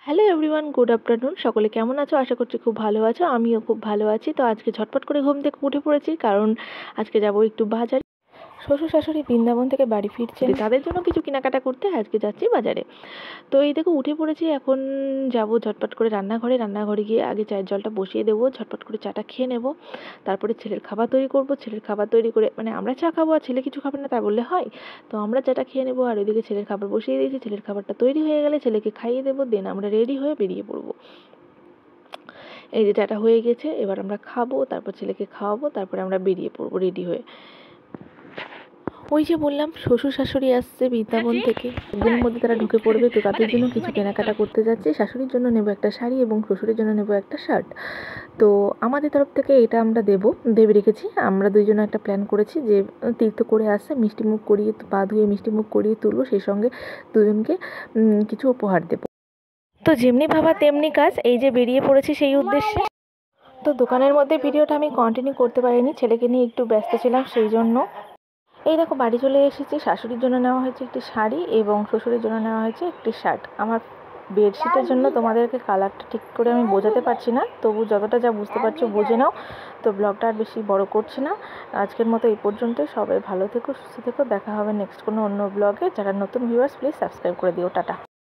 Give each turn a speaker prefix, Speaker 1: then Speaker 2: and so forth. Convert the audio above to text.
Speaker 1: Hello everyone, good afternoon. সকলে কেমন আছো? আশা করছি খুব ভালো আছো। আমিও খুব ভালো আছি। তো আজকে ঝটপট করে ঘুম থেকে উঠে পড়েছি, কারণ আজকে যাব একটু বাজারে। শ্বশুর শাশুড়ি বৃন্দাবন থেকে বাড়ি ফিরছেন, তাদের জন্য কিছু কেনাকাটা করতে আজকে যাচ্ছি বাজারে। তো এই দেখো উঠে পড়েছি, এখন যাব ঝটপট করে রান্নাঘরে গিয়ে আগে চায়ের জলটা বসিয়ে দেবো, ঝটপট করে চাটা খেয়ে নেব। তারপরে ছেলের খাবার তৈরি করব। ছেলের খাবার তৈরি করে মানে আমরা চা খাবো আর ছেলে কিছু খাবে না তা বললে হয়? তো আমরা চাটা খেয়ে নেবো, আর ওইদিকে ছেলের খাবার বসিয়ে দিয়েছি। ছেলের খাবারটা তৈরি হয়ে গেলে ছেলেকে খাইয়ে দেবো, দেন আমরা রেডি হয়ে বেরিয়ে পড়বো। এই যে চাটা হয়ে গেছে, এবার আমরা খাবো, তারপর ছেলেকে খাওয়াবো, তারপরে আমরা বেরিয়ে পড়বো রেডি হয়ে। ওই যে বললাম শ্বশুর শাশুড়ি আসছে বৃন্দাবন থেকে, একদিনের মধ্যে তারা ঢুকে পড়বে। তো তাদের জন্য কিছু কেনাকাটা করতে যাচ্ছি। শাশুড়ির জন্য নেবো একটা শাড়ি এবং শ্বশুরের জন্য নেবো একটা শার্ট। তো আমাদের তরফ থেকে এটা আমরা ভেবে রেখেছি। আমরা দুইজনে একটা প্ল্যান করেছি যে তীর্থ করে আসছে, মিষ্টিমুখ করিয়ে পা ধুয়ে মিষ্টিমুখ করিয়ে তুলবো, সেই সঙ্গে দুজনকে কিছু উপহার দেবো। তো যেমনি ভাবা তেমনি কাজ, এই যে বেরিয়ে পড়েছি সেই উদ্দেশ্যে। তো দোকানের মধ্যে ভিডিওটা আমি কন্টিনিউ করতে পারিনি, ছেলেকে নিয়ে একটু ব্যস্ত ছিলাম সেই জন্য। এই দেখো বাড়ি চলে এসেছি। শাশুড়ির জন্য নেওয়া হয়েছে একটি শাড়ি এবং শ্বশুরের জন্য নেওয়া হয়েছে একটি শার্ট। আমার বেডশিটের জন্য তোমাদেরকে কালারটা ঠিক করে আমি বোঝাতে পারছি না, তবু যতটা যা বুঝতে পারছো বুঝে নাও। তো ব্লগটা আর বেশি বড় করছি না, আজকের মতো এই পর্যন্তই। সবাই ভালো থেকো, সুস্থ থেকো, দেখা হবে নেক্সট কোনো অন্য ব্লগে। যারা নতুন ভিউয়ার্স প্লিজ সাবস্ক্রাইব করে দিও। টাটা।